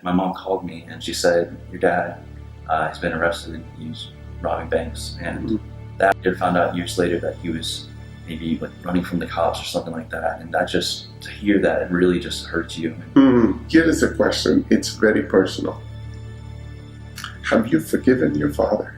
My mom called me and she said, your dad has been arrested. He's robbing banks. And that I found out years later that he was maybe like running from the cops or something like that. And that just, to hear that, it really just hurts you. Here is a question. It's very personal. Have you forgiven your father?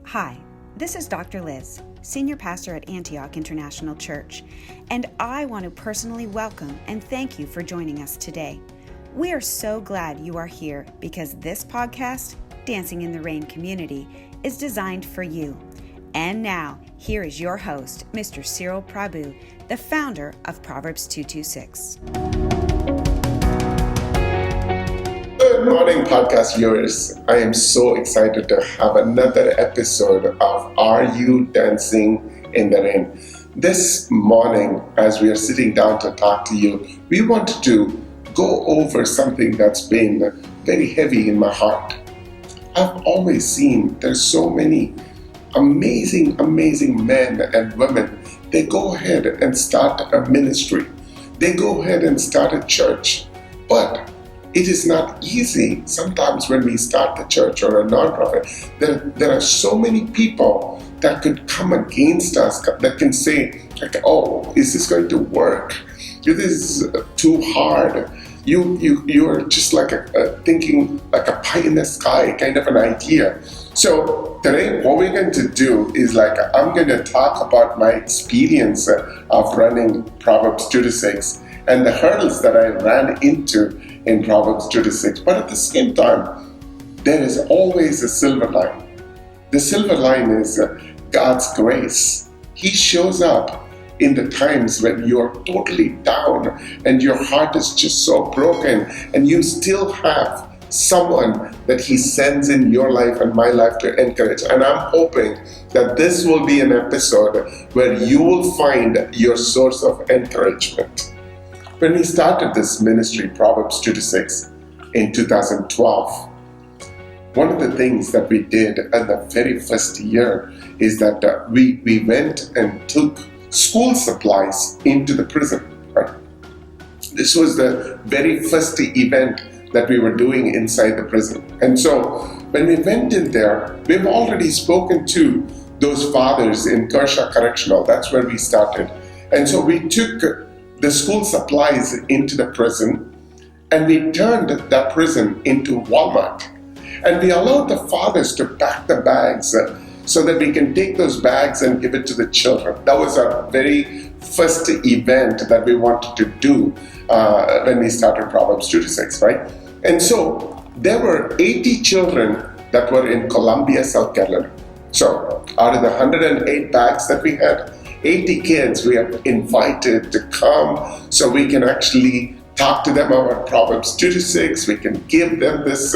Hi, this is Dr. Liz, Senior Pastor at Antioch International Church, and I want to personally welcome and thank you for joining us today. We are so glad you are here because this podcast, Dancing in the Rain Community, is designed for you. And now, here is your host, Mr. Cyril Prabhu, the founder of Proverbs 226. Good morning, podcast viewers. I am so excited to have another episode of Are You Dancing in the Rain? This morning, as we are sitting down to talk to you, we wanted to go over something that's been very heavy in my heart. I've always seen there's so many amazing men and women. They go ahead and start a ministry. They go ahead and start a church. But it is not easy. Sometimes when we start the church or a nonprofit, there are so many people that could come against us, that can say, like, oh, is this going to work? This is too hard. You're just like thinking like a pie in the sky kind of an idea. So today what we're going to do is I'm going to talk about my experience of running Proverbs 2-6 and the hurdles that I ran into in Proverbs 2-6. But at the same time, there is always a silver line. The silver line is God's grace. He shows up in the times when you're totally down and your heart is just so broken, and you still have someone that He sends in your life and my life to encourage. And I'm hoping that this will be an episode where you will find your source of encouragement. When we started this ministry, Proverbs 2-6, in 2012, one of the things that we did in the very first year is that we went and took school supplies into the prison. Right? This was the very first event that we were doing inside the prison. And so when we went in there, we've already spoken to those fathers in Kershaw Correctional. That's where we started. And so we took the school supplies into the prison, and we turned that prison into Walmart. And we allowed the fathers to pack the bags so that we can take those bags and give it to the children. That was our very first event that we wanted to do when we started Proverbs 2-6, right? And so there were 80 children that were in Columbia, South Carolina. So out of the 108 bags that we had, 80 kids we have invited to come so we can actually talk to them about Proverbs 2-6. We can give them this,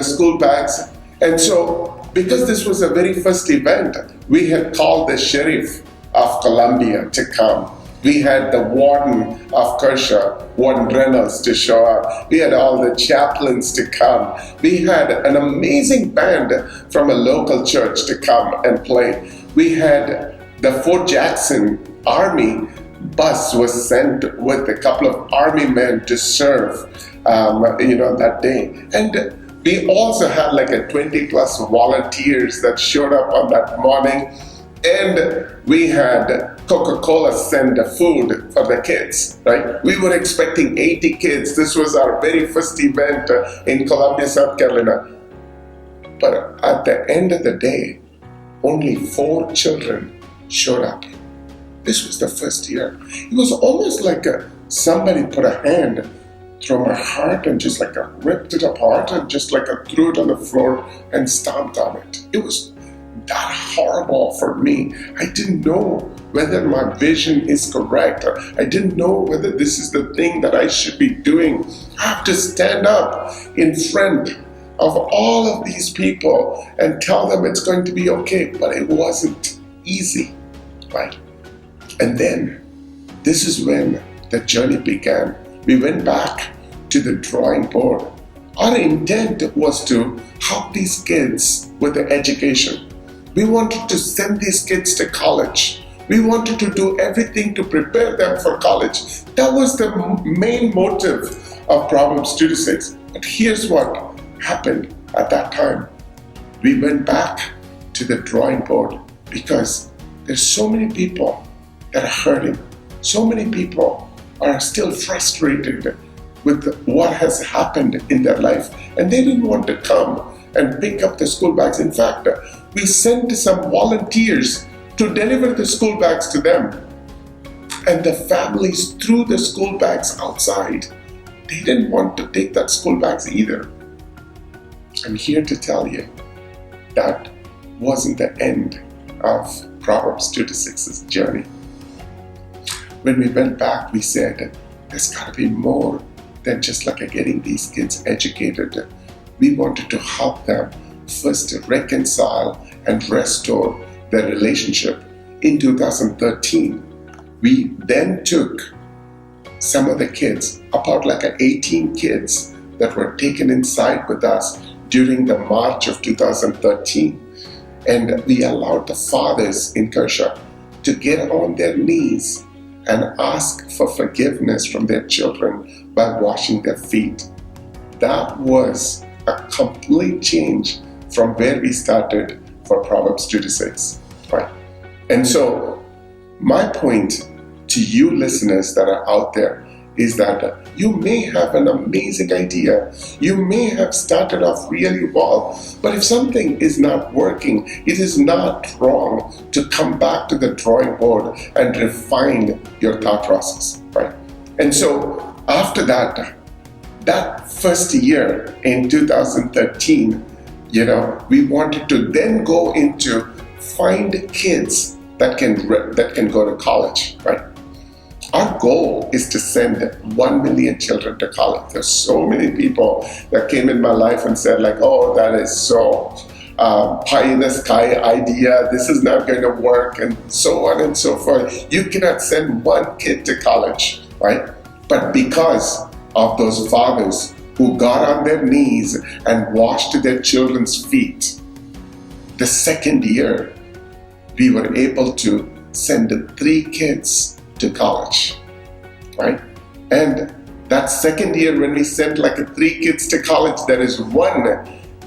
school bags. And so because this was the very first event, we had called the sheriff of Columbia to come. We had the warden of Kershaw, Warden Reynolds, to show up. We had all the chaplains to come. We had an amazing band from a local church to come and play. We had the Fort Jackson Army bus was sent with a couple of army men to serve, that day. And we also had like a 20 plus volunteers that showed up on that morning. And we had Coca-Cola send the food for the kids, right? We were expecting 80 kids. This was our very first event in Columbia, South Carolina. But at the end of the day, only 4 children showed up. This was the first year. It was almost like somebody put a hand through my heart and just ripped it apart and just threw it on the floor and stomped on it. It was that horrible for me. I didn't know whether my vision is correct. I didn't know whether this is the thing that I should be doing. I have to stand up in front of all of these people and tell them it's going to be okay. But it wasn't easy, right? And then this is when the journey began. We went back to the drawing board. Our intent was to help these kids with their education. We wanted to send these kids to college. We wanted to do everything to prepare them for college. That was the main motive of Proverbs 2-6. But here's what happened at that time. We went back to the drawing board because there's so many people that are hurting. So many people are still frustrated with what has happened in their life, and they didn't want to come and pick up the school bags. In fact, we sent some volunteers to deliver the school bags to them, and the families threw the school bags outside. They didn't want to take that school bags either. I'm here to tell you that wasn't the end of Proverbs 2-6's journey. When we went back, we said, there's got to be more than just like getting these kids educated. We wanted to help them first reconcile and restore their relationship. In 2013, we then took some of the kids, about like 18 kids that were taken inside with us during the March of 2013. And we allowed the fathers in Kershaw to get on their knees and ask for forgiveness from their children by washing their feet. That was a complete change from where we started for Proverbs 2-6. Right? And so my point to you listeners that are out there is that you may have an amazing idea. You may have started off really well, but if something is not working, it is not wrong to come back to the drawing board and refine your thought process, right? And so after that first year in 2013, we wanted to then go into find kids that can go to college, right? Our goal is to send 1 million children to college. There's so many people that came in my life and said like, oh, that is so pie in the sky idea. This is not going to work, and so on and so forth. You cannot send one kid to college, right? But because of those fathers who got on their knees and washed their children's feet, the second year, we were able to send 3 kids to college, right? And that second year when we sent like 3 kids to college, there is one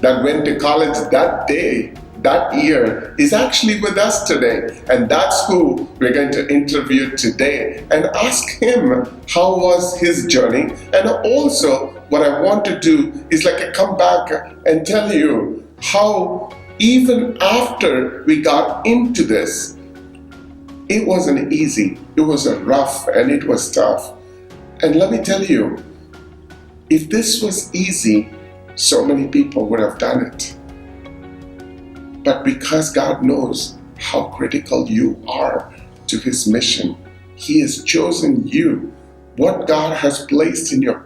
that went to college that day, that year, is actually with us today. And that's who we're going to interview today and ask him how was his journey. And also what I want to do is like come back and tell you how even after we got into this, it wasn't easy. It was rough and it was tough. And let me tell you, if this was easy, so many people would have done it. But because God knows how critical you are to His mission, He has chosen you. What God has placed in your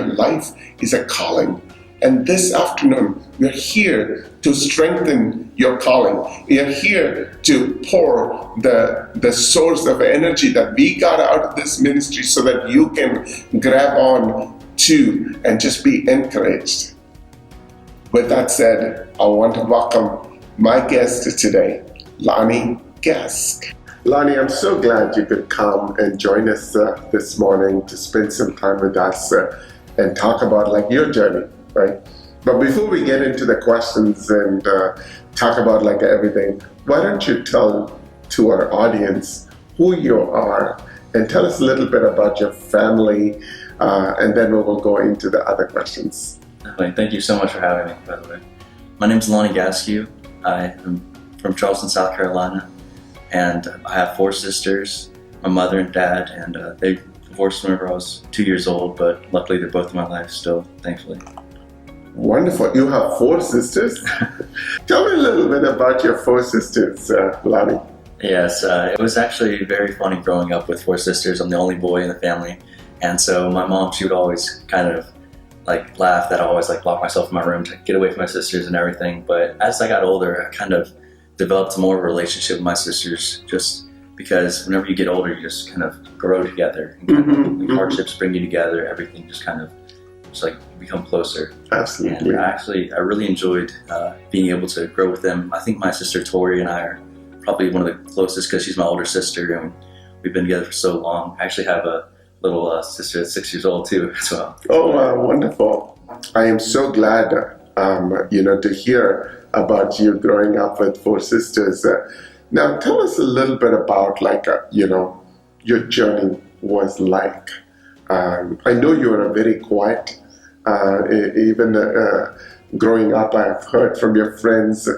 life is a calling. And this afternoon, we're here to strengthen your calling. We are here to pour the source of energy that we got out of this ministry so that you can grab on to and just be encouraged. With that said, I want to welcome my guest today, Lonnie Gasque. Lonnie, I'm so glad you could come and join us this morning to spend some time with us and talk about like your journey. Right? But before we get into the questions and talk about like everything, why don't you tell to our audience who you are and tell us a little bit about your family, and then we will go into the other questions. Thank you so much for having me, by the way. My name is Lonnie Gasque. I am from Charleston, South Carolina, and I have 4 sisters, my mother and dad, and they divorced whenever I was 2 years old, but luckily they're both in my life still, thankfully. Wonderful. You have 4 sisters? Tell me a little bit about your 4 sisters, Lonnie. Yes, it was actually very funny growing up with 4 sisters. I'm the only boy in the family. And so my mom, she would always kind of like laugh that I always like lock myself in my room to get away from my sisters and everything. But as I got older, I kind of developed more of a relationship with my sisters just because whenever you get older, you just kind of grow together. And kind of, hardships bring you together, everything just kind of like become closer. Absolutely. And I really enjoyed being able to grow with them. I think my sister Tori and I are probably one of the closest because she's my older sister, and we've been together for so long. I actually have a little sister that's 6 years old too as well. Oh, wonderful. I am so glad, to hear about you growing up with 4 sisters. Now, tell us a little bit about, your journey was like. I know you are a very quiet, even growing up, I've heard from your friends,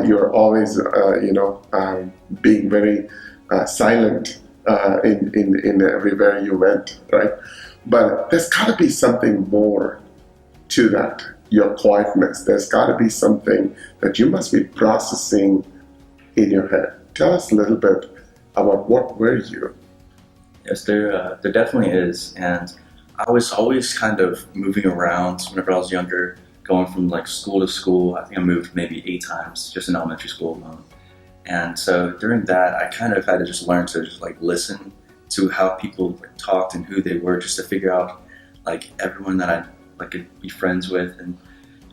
you're always, being very silent in everywhere you went, right? But there's got to be something more to that, your quietness. There's got to be something that you must be processing in your head. Tell us a little bit about what were you? Yes, there definitely is, and I was always kind of moving around whenever I was younger, going from like school to school. I think I moved maybe 8 times just in elementary school alone. And so during that, I kind of had to just learn to just like listen to how people like, talked and who they were, just to figure out like everyone that I like could be friends with. And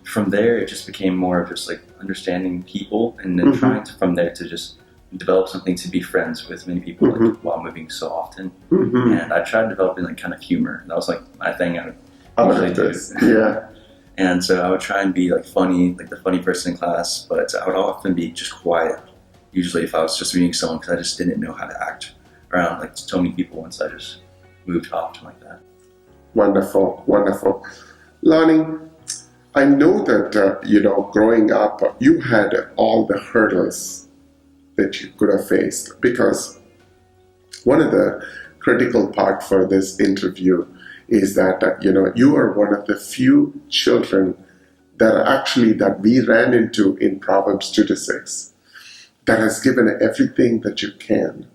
from there, it just became more of just like understanding people, and then trying to from there to just develop something to be friends with many people like, while moving so often. And I tried developing like kind of humor. That was like my thing I would usually do. Yeah. And so I would try and be like funny, like the funny person in class, but I would often be just quiet, usually if I was just meeting someone, because I just didn't know how to act around like so many people once I just moved often like that. Wonderful, wonderful. Lonnie, I know that, growing up, you had all the hurdles that you could have faced, because one of the critical part for this interview is that, you are one of the few children that we ran into in Proverbs 2-6, that has given everything that you can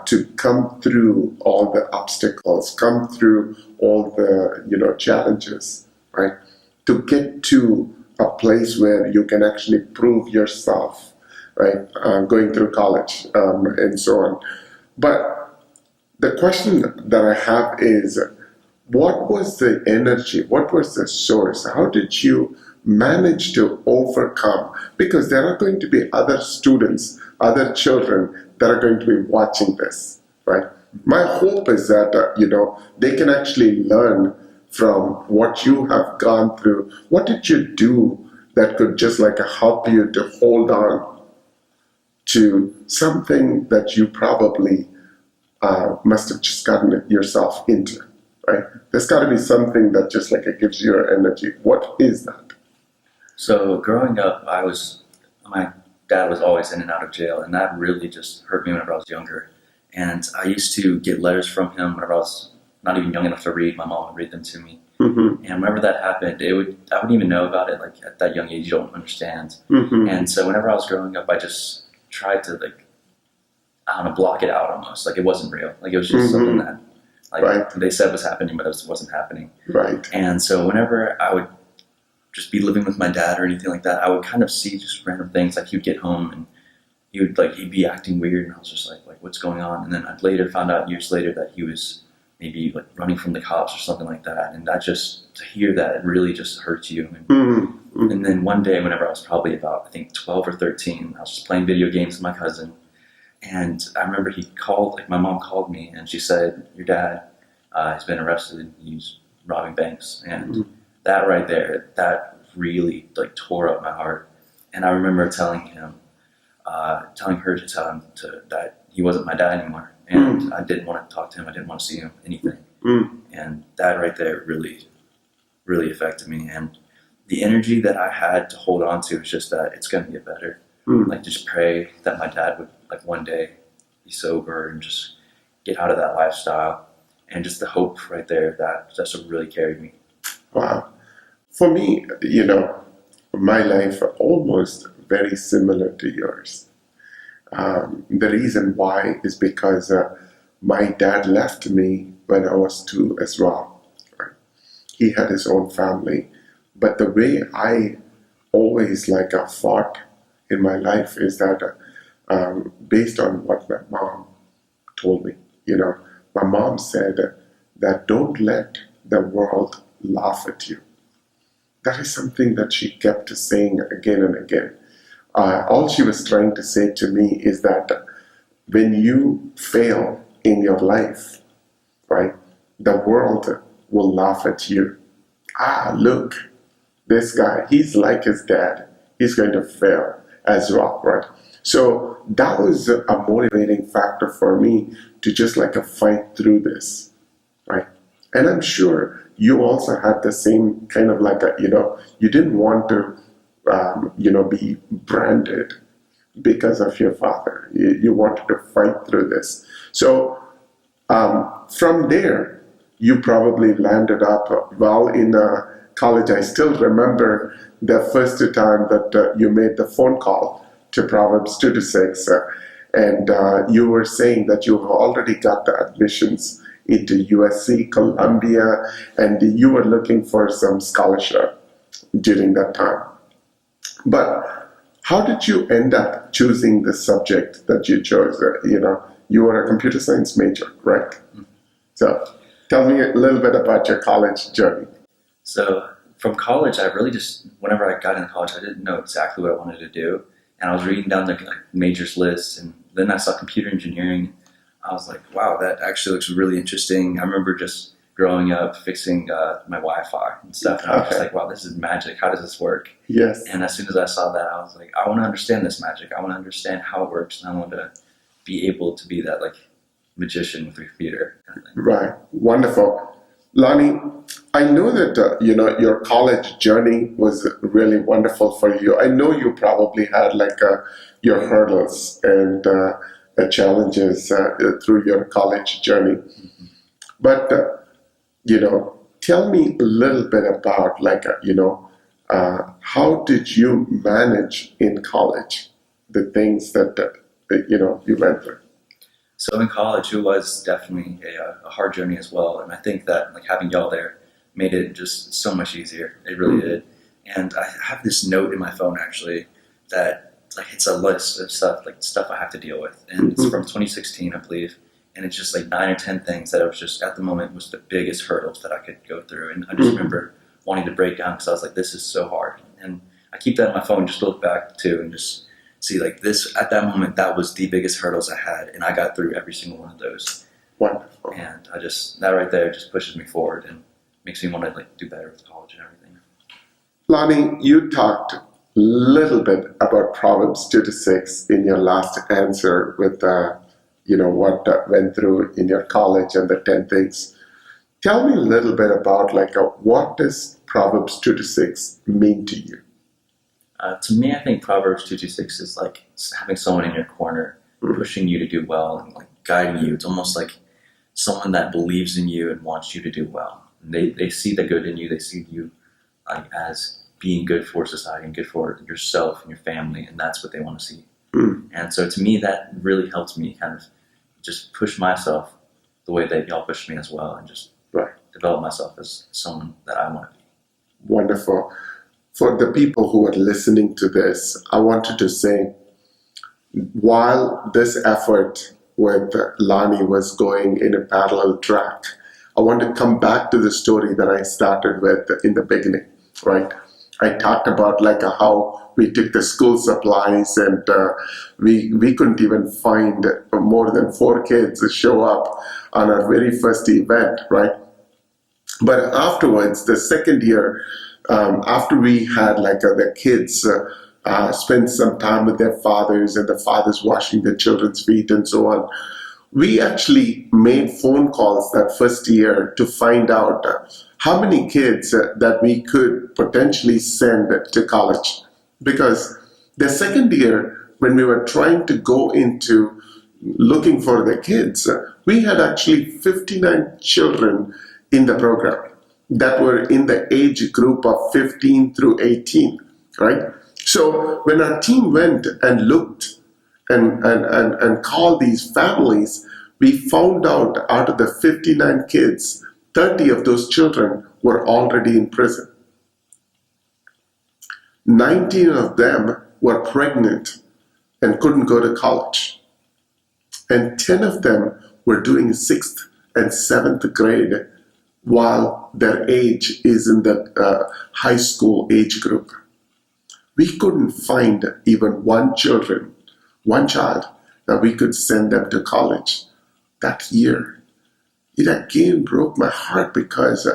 to come through all the obstacles, come through all the, challenges, right? To get to a place where you can actually prove yourself, right? Going through college and so on. But the question that I have is, what was the energy? What was the source? How did you manage to overcome? Because there are going to be other students, other children that are going to be watching this, right? My hope is that, they can actually learn from what you have gone through. What did you do that could just like help you to hold on to something that you probably must have just gotten yourself into, right? There's got to be something that just like it gives you your energy. What is that? So growing up, my dad was always in and out of jail, and that really just hurt me whenever I was younger. And I used to get letters from him whenever I was not even young enough to read. My mom would read them to me. And whenever that happened, I wouldn't even know about it. Like at that young age, you don't understand. And so whenever I was growing up, I just tried to block it out almost. Like it wasn't real. Like it was just something that they said was happening, but it wasn't happening. Right. And so whenever I would just be living with my dad or anything like that, I would kind of see just random things. Like he'd get home and he'd be acting weird, and I was just like what's going on? And then I later found out years later that he was maybe like running from the cops or something like that. And that just, to hear that, it really just hurts you. And then one day, whenever I was probably about, I think 12 or 13, I was just playing video games with my cousin. And I remember my mom called me and she said, your dad has been arrested. He's robbing banks. And that right there, that really like tore up my heart. And I remember telling her to tell him that he wasn't my dad anymore. And I didn't want to talk to him. I didn't want to see him, anything. And that right there really, really affected me. And the energy that I had to hold on to is just that it's going to get better. Like just pray that my dad would like one day be sober and just get out of that lifestyle. And just the hope right there, that's what really carried me. Wow. For me, my life almost very similar to yours. The reason why is because my dad left me when I was 2 as well. Right? He had his own family. But the way I always fought in my life is that based on what my mom told me. My mom said that don't let the world laugh at you. That is something that she kept saying again and again. All she was trying to say to me is that when you fail in your life, right, the world will laugh at you. Look, this guy, he's like his dad. He's going to fail as well, right? So that was a motivating factor for me to just like a fight through this, right? And I'm sure you also had the same kind of like you didn't want to, be branded because of your father. You wanted to fight through this. So from there, you probably landed up well in college. I still remember the first time that you made the phone call to Proverbs 2 to 6, and you were saying that you already got the admissions into USC, Columbia, and you were looking for some scholarship during that time. But how did you end up choosing the subject that you chose? You were a computer science major, right? So tell me a little bit about your college journey. So from college, I really just, whenever I got into college, I didn't know exactly what I wanted to do. And I was reading down the majors list, and then I saw computer engineering. I was like, wow, that actually looks really interesting. I remember just growing up fixing my Wi-Fi and stuff, and I was just like, wow, this is magic. How does this work? Yes. And as soon as I saw that, I was like, I want to understand this magic. I want to understand how it works, and I want to be able to be that magician with a computer. Right. Wonderful. Lonnie, I know that your college journey was really wonderful for you. I know you probably had your hurdles and challenges through your college journey. Mm-hmm. But tell me a little bit about how did you manage in college the things that you went through? So in college, it was definitely a hard journey as well, and I think that having y'all there made it just so much easier. It really did. And I have this note in my phone actually that it's a list of stuff I have to deal with, and it's from 2016, I believe, and it's just 9 or 10 things that I was just at the moment was the biggest hurdles that I could go through, and I just remember wanting to break down because I was like, this is so hard, and I keep that in my phone just to look back to and just see this at that moment, that was the biggest hurdles I had, and I got through every single one of those. Wonderful. And that right there just pushes me forward and makes me want to do better with college and everything. Lonnie, you talked a little bit about Proverbs 2 to 6 in your last answer with what went through in your college and the 10 things. Tell me a little bit about what does Proverbs 2 to 6 mean to you? To me, I think Proverbs 2 to 6 is having someone in your corner, pushing you to do well and guiding you. It's almost like someone that believes in you and wants you to do well. And they see the good in you. They see you as being good for society and good for yourself and your family, and that's what they want to see. And so to me, that really helps me kind of just push myself the way that y'all pushed me as well, and just develop myself as someone that I want to be. Wonderful. For the people who are listening to this, I wanted to say, while this effort with Lonnie was going in a parallel track, I want to come back to the story that I started with in the beginning, right? I talked about how we took the school supplies and we couldn't even find more than 4 kids to show up on our very first event, right? But afterwards, the second year, after we had the kids spend some time with their fathers and the fathers washing their children's feet and so on, we actually made phone calls that first year to find out how many kids that we could potentially send to college. Because the second year, when we were trying to go into looking for the kids, we had actually 59 children in the program that were in the age group of 15 through 18, right? So when our team went and looked and called these families, we found out of the 59 kids, 30 of those children were already in prison. 19 of them were pregnant and couldn't go to college. And 10 of them were doing 6th and 7th grade while their age is in the high school age group. we couldn't find even one child that we could send them to college that year. It again broke my heart because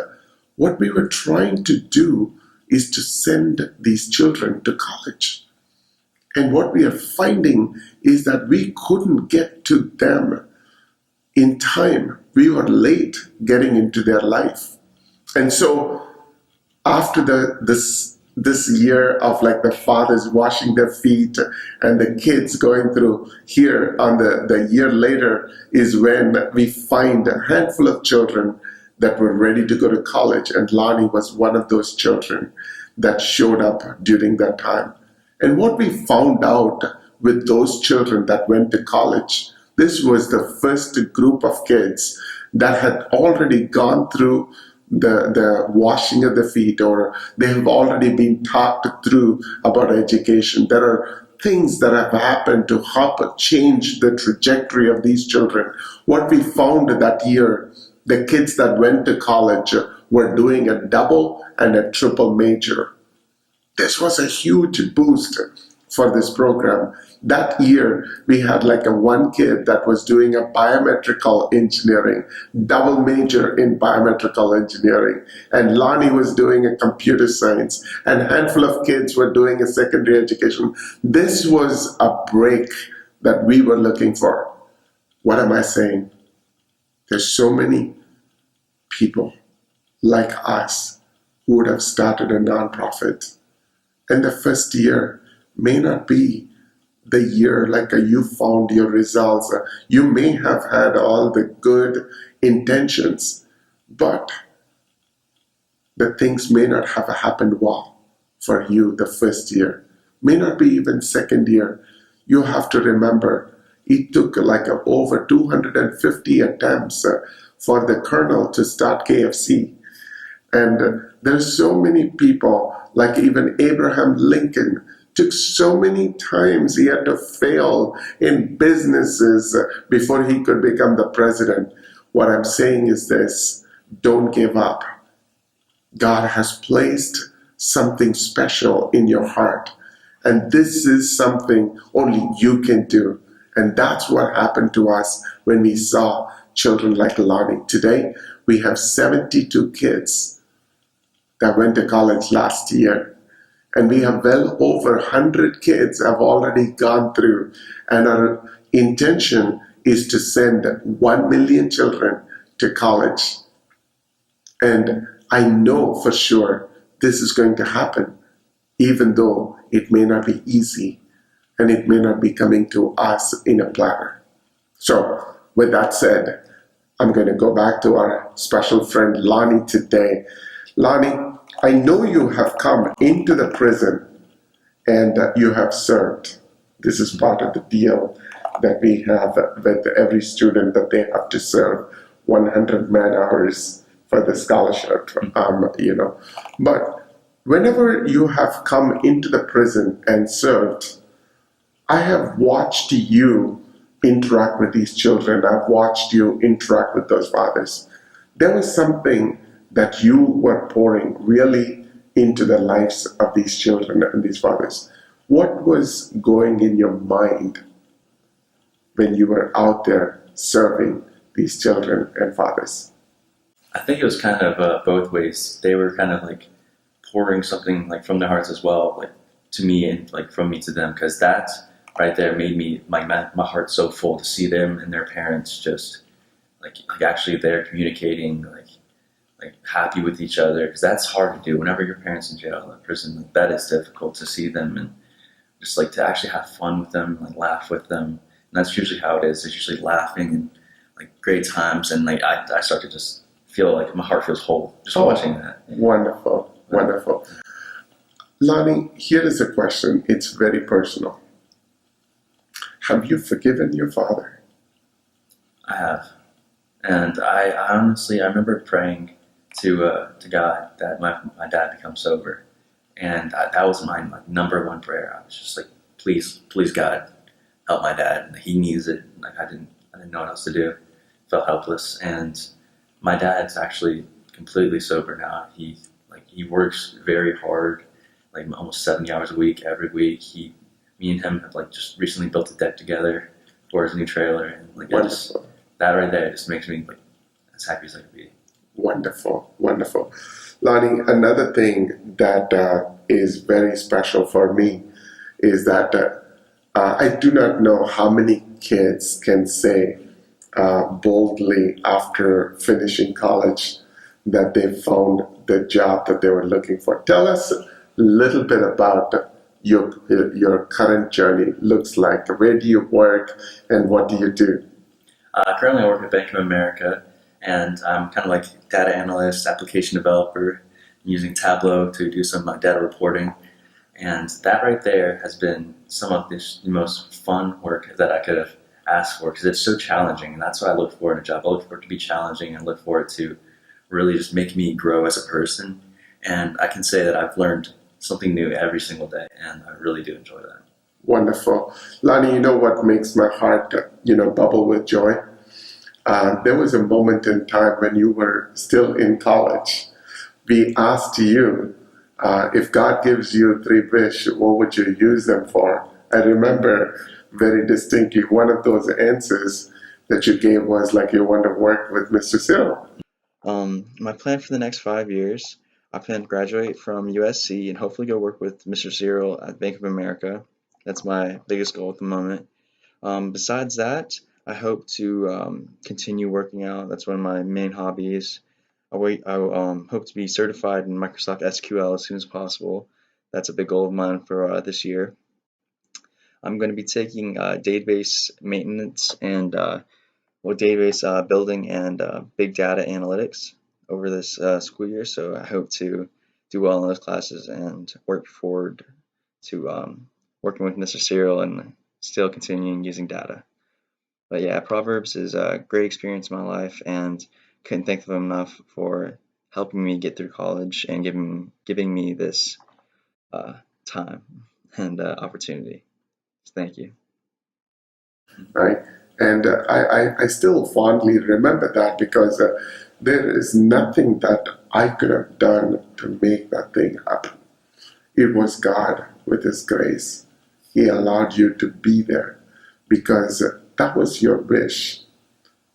what we were trying to do is to send these children to college. And what we are finding is that we couldn't get to them in time. We were late getting into their life. And so after this year of like the fathers washing their feet and the kids going through here on the year later is when we find a handful of children that were ready to go to college. And Lonnie was one of those children that showed up during that time. And what we found out with those children that went to college, this was the first group of kids that had already gone through the washing of the feet, or they have already been talked through about education. There are things that have happened to help change the trajectory of these children. What we found that year, the kids that went to college were doing a double and a triple major. This was a huge boost for this program. That year, we had like a one kid that was doing a biometrical engineering, double major in biometrical engineering. And Lonnie was doing a computer science, and a handful of kids were doing a secondary education. This was a break that we were looking for. What am I saying? There's so many people like us who would have started a nonprofit. And the first year may not be the year like you found your results. You may have had all the good intentions, but the things may not have happened well for you the first year. May not be even second year. You have to remember, it took like over 250 attempts for the colonel to start KFC. And there's so many people, like even Abraham Lincoln, took so many times he had to fail in businesses before he could become the president. What I'm saying is this: don't give up. God has placed something special in your heart, and this is something only you can do. And that's what happened to us when we saw children like Lonnie. Today, we have 72 kids that went to college last year. And we have well over 100 kids have already gone through. And our intention is to send 1 million children to college. And I know for sure this is going to happen, even though it may not be easy and it may not be coming to us in a platter. So with that said, I'm going to go back to our special friend Lonnie today. Lonnie, I know you have come into the prison and you have served. This is part of the deal that we have with every student, that they have to serve 100 man hours for the scholarship, But whenever you have come into the prison and served, I have watched you interact with these children. I've watched you interact with those fathers. There was something that you were pouring really into the lives of these children and these fathers. What was going in your mind when you were out there serving these children and fathers? I think it was kind of both ways. They were kind of like pouring something like from their hearts as well, like to me and like from me to them, because that right there made me my heart so full to see them and their parents just like actually they're communicating like happy with each other, because that's hard to do whenever your parents in jail or prison. Like, that is difficult to see them and just like to actually have fun with them, like laugh with them. And that's usually how it is. It's usually laughing and like great times, and like I start to just feel like my heart feels whole just watching that. Wonderful. Lonnie, here is a question. It's very personal. Have you forgiven your father? I have, and I honestly remember praying to God that my dad become sober, and that was my number one prayer. I was just like, please God, help my dad. He needs it. Like I didn't know what else to do. Felt helpless, and my dad's actually completely sober now. He works very hard. like almost 70 hours a week, every week. Me and him have like just recently built a deck together for his new trailer, and like that right there just makes me like as happy as I can be. Wonderful, wonderful. Lonnie, another thing that is very special for me is that I do not know how many kids can say boldly after finishing college that they found the job that they were looking for. Tell us a little bit about your current journey looks like. Where do you work and what do you do? Currently I work at Bank of America, and I'm kind of like data analyst, application developer, using Tableau to do some of my data reporting. And that right there has been some of the most fun work that I could have asked for, because it's so challenging, and that's what I look for in a job. I look for it to be challenging and look for it to really just make me grow as a person. And I can say that I've learned something new every single day, and I really do enjoy that. Wonderful. Lonnie, you know what makes my heart, bubble with joy? There was a moment in time when you were still in college. We asked you, if God gives you 3 wishes, what would you use them for? I remember very distinctly one of those answers that you gave was like you want to work with Mr. Cyril. My plan for the next 5 years, I plan to graduate from USC and hopefully go work with Mr. Cyril at Bank of America. That's my biggest goal at the moment. Besides that, I hope to continue working out. That's one of my main hobbies. I hope to be certified in Microsoft SQL as soon as possible. That's a big goal of mine for this year. I'm going to be taking database maintenance and database building and big data analytics over this school year. So I hope to do well in those classes and work forward to working with Mr. Cyril and still continuing using data. But yeah, Proverbs is a great experience in my life, and couldn't thank them enough for helping me get through college and giving me this time and opportunity. So thank you. Right. And I still fondly remember that, because there is nothing that I could have done to make that thing happen. It was God with His grace. He allowed you to be there because that was your wish.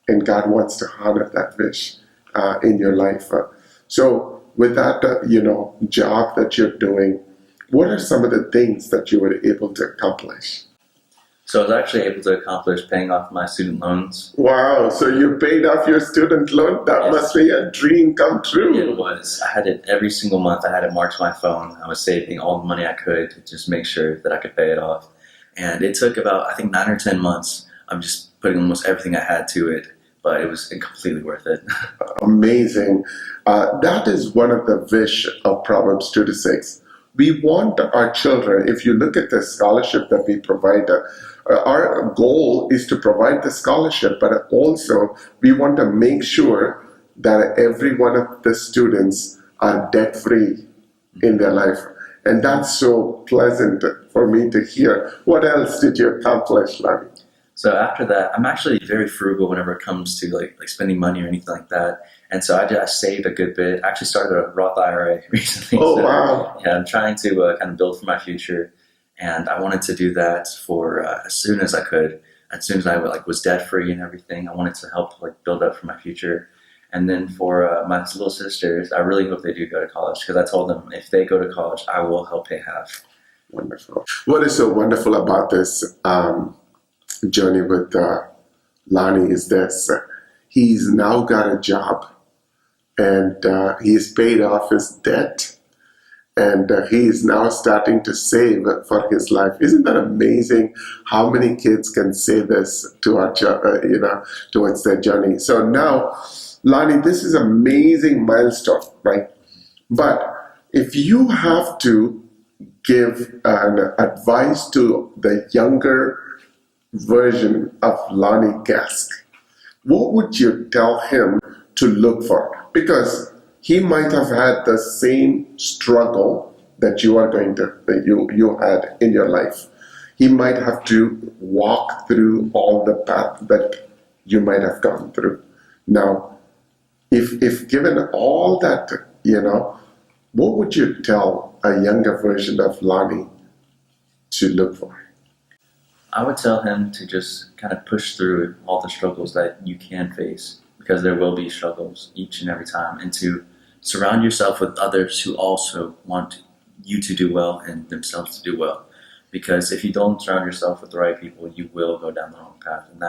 And God wants to honor that wish in your life. So with that, job that you're doing, what are some of the things that you were able to accomplish? So I was actually able to accomplish paying off my student loans. Wow, so you paid off your student loan? That Yes. must be a dream come true. It was. I had it every single month. I had it marked to my phone. I was saving all the money I could to just make sure that I could pay it off. And it took about, I think, 9 or 10 months. I'm just putting almost everything I had to it, but it was completely worth it. Amazing. That is one of the wish of Proverbs 2-6. We want our children, if you look at the scholarship that we provide, our goal is to provide the scholarship, but also we want to make sure that every one of the students are debt-free in their life. And that's so pleasant for me to hear. What else did you accomplish, Lonnie? So after that, I'm actually very frugal whenever it comes to like spending money or anything like that. And so I saved a good bit. I actually started a Roth IRA recently. Oh, so, wow. Yeah, I'm trying to kind of build for my future. And I wanted to do that for as soon as I could. As soon as I was debt free and everything, I wanted to help build up for my future. And then for my little sisters, I really hope they do go to college, because I told them if they go to college, I will help pay half. Wonderful. What is so wonderful about this journey with Lonnie is this: he's now got a job, and he's paid off his debt. And he is now starting to save for his life. Isn't that amazing? How many kids can say this to our, towards their journey? So now, Lonnie, this is an amazing milestone, right? But if you have to give an advice to the younger version of Lonnie Gasque, what would you tell him to look for? Because he might have had the same struggle that you had in your life. He might have to walk through all the path that you might have gone through. Now, if given all that, what would you tell a younger version of Lonnie to look for? I would tell him to just kind of push through all the struggles that you can face, because there will be struggles each and every time, and to surround yourself with others who also want you to do well and themselves to do well. Because if you don't surround yourself with the right people, you will go down the wrong path, and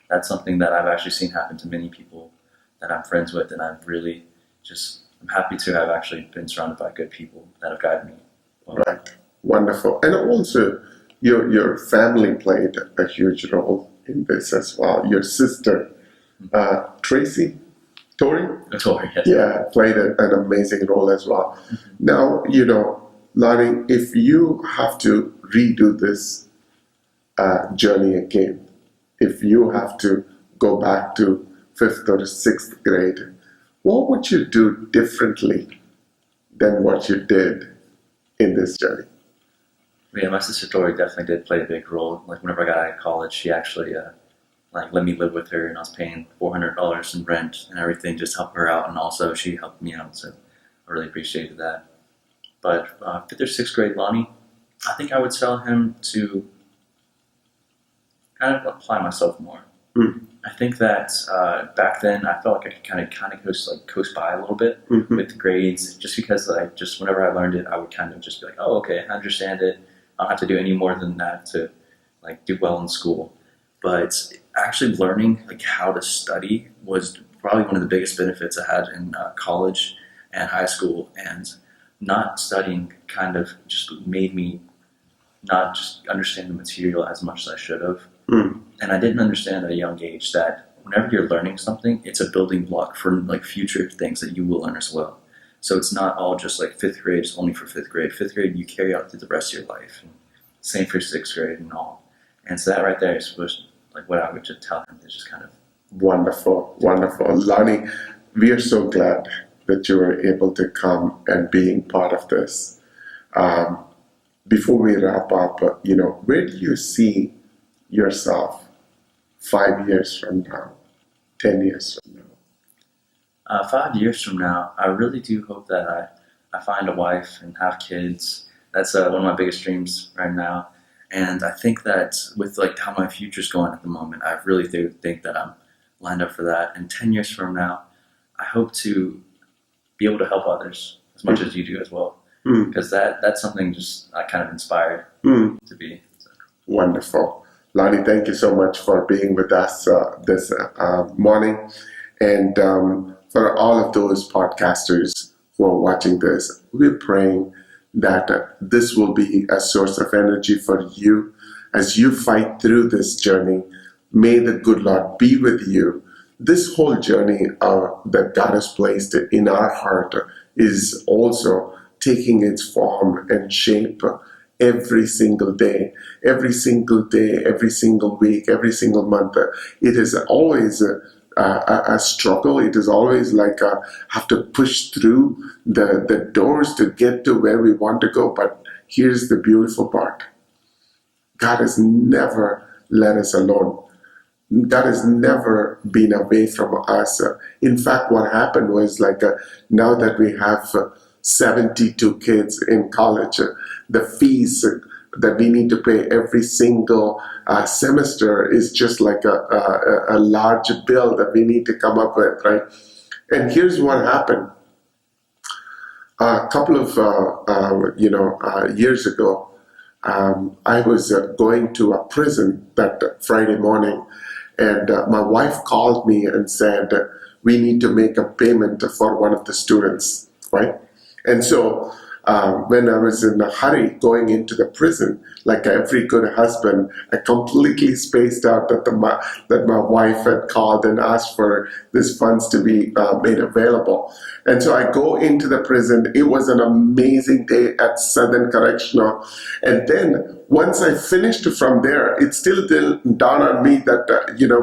that's something that I've actually seen happen to many people that I'm friends with, and I'm happy to have actually been surrounded by good people that have guided me well. Right. Wonderful. And also, your family played a huge role in this as well. Your sister, Tracy, Tori? Tori, yes. Yeah, played an amazing role as well. Now, Lonnie, if you have to redo this journey again, if you have to go back to 5th or 6th grade, what would you do differently than what you did in this journey? Yeah, my sister Tori definitely did play a big role. Like whenever I got out of college, she actually let me live with her, and I was paying $400 in rent and everything, just help her out, and also she helped me out, so I really appreciated that. But 5th or 6th grade Lonnie, I think I would tell him to kind of apply myself more. I think that back then I felt like I could kind of coast by a little bit with grades, just because whenever I learned it, I would kind of just be like, oh, okay, I understand it. I don't have to do any more than that to do well in school. But actually learning how to study was probably one of the biggest benefits I had in college and high school, and not studying kind of just made me not just understand the material as much as I should have. And I didn't understand at a young age that whenever you're learning something, it's a building block for future things that you will learn as well. So it's not all just 5th grade is only for 5th grade. 5th grade you carry out through the rest of your life. And same for 6th grade and all. And so that right there is what I would just tell him, is just kind of wonderful. Lonnie, we are so glad that you were able to come and being part of this. Before we wrap up, where do you see yourself 5 years from now, 10 years from now? 5 years from now, I really do hope that I find a wife and have kids. That's one of my biggest dreams right now. And I think that with how my future's going at the moment, I really do think that I'm lined up for that. And 10 years from now, I hope to be able to help others as much as you do as well. Because that's something just I kind of inspired to be. So. Wonderful. Lonnie, thank you so much for being with us this morning. And for all of those podcasters who are watching this, we're praying that this will be a source of energy for you as you fight through this journey. May the good Lord be with you. This whole journey that God has placed in our heart is also taking its form and shape every single day, every single week, every single month. It is always a struggle. It is always have to push through the doors to get to where we want to go. But here's the beautiful part. God has never let us alone. God has never been away from us. In fact, what happened was now that we have 72 kids in college, the fees that we need to pay every single semester is just a large bill that we need to come up with, right? And here's what happened. A couple of years ago, I was going to a prison that Friday morning, and my wife called me and said, we need to make a payment for one of the students, right? And so when I was in a hurry going into the prison, like every good husband, I completely spaced out that my wife had called and asked for these funds to be made available. And so I go into the prison. It was an amazing day at Southern Correctional. And then once I finished from there, it still didn't dawn on me that,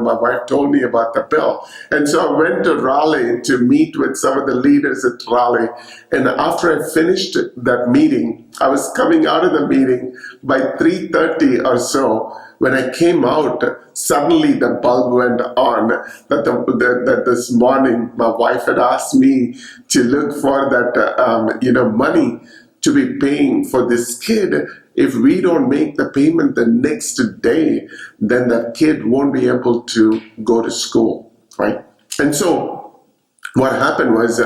my wife told me about the bill. And so I went to Raleigh to meet with some of the leaders at Raleigh. And after I finished that meeting, I was coming out of the meeting by 3:30 or so. when I came out, suddenly the bulb went on that this morning my wife had asked me to look for that, money to be paying for this kid. If we don't make the payment the next day, then that kid won't be able to go to school, right? And so what happened was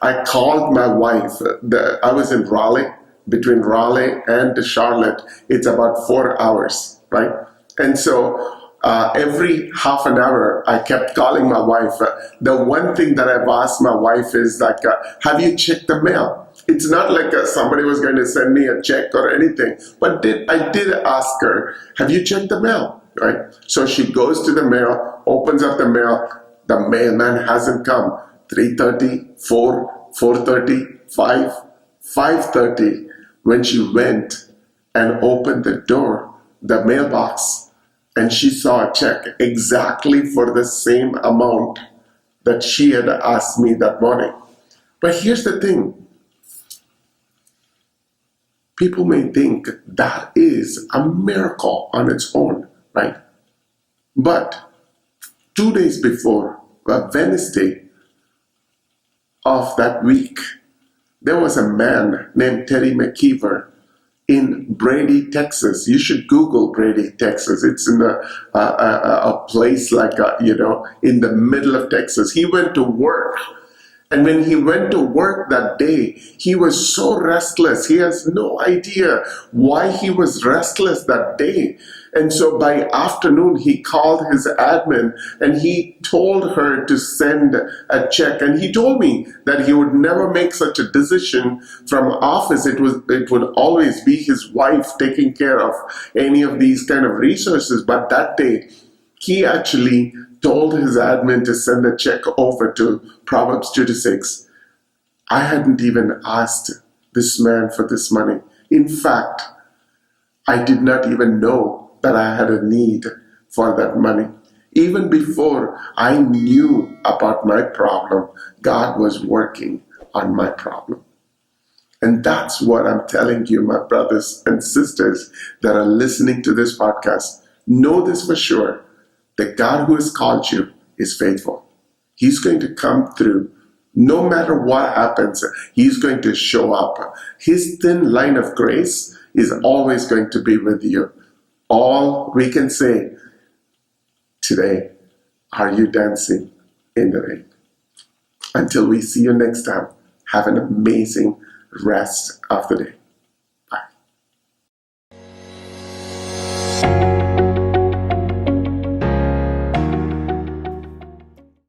I called my wife. I was in Raleigh. Between Raleigh and Charlotte, it's about 4 hours, right? And so every half an hour, I kept calling my wife. The one thing that I've asked my wife is like, have you checked the mail? It's not like somebody was going to send me a check or anything, but I did ask her, have you checked the mail, right? So she goes to the mail, opens up the mail, the mailman hasn't come. 3:30, 4, 4:30, 5, 5:30, when she went and opened the door, the mailbox, and she saw a check exactly for the same amount that she had asked me that morning. But here's the thing. People may think that is a miracle on its own, right? But 2 days before, Wednesday of that week, there was a man named Terry McKeever in Brady, Texas. You should Google Brady, Texas. It's in a place like, in the middle of Texas. He went to work. And when he went to work that day, he was so restless. He has no idea why he was restless that day. And so by afternoon, he called his admin and he told her to send a check. And he told me that he would never make such a decision from office. It would always be his wife taking care of any of these kind of resources. But that day, he actually told his admin to send a check over to Proverbs 2-6. I hadn't even asked this man for this money. In fact, I did not even know that I had a need for that money. Even before I knew about my problem, God was working on my problem. And that's what I'm telling you, my brothers and sisters that are listening to this podcast. Know this for sure. The God who has called you is faithful. He's going to come through. No matter what happens, he's going to show up. His thin line of grace is always going to be with you. All we can say today, are you dancing in the rain? Until we see you next time, have an amazing rest of the day.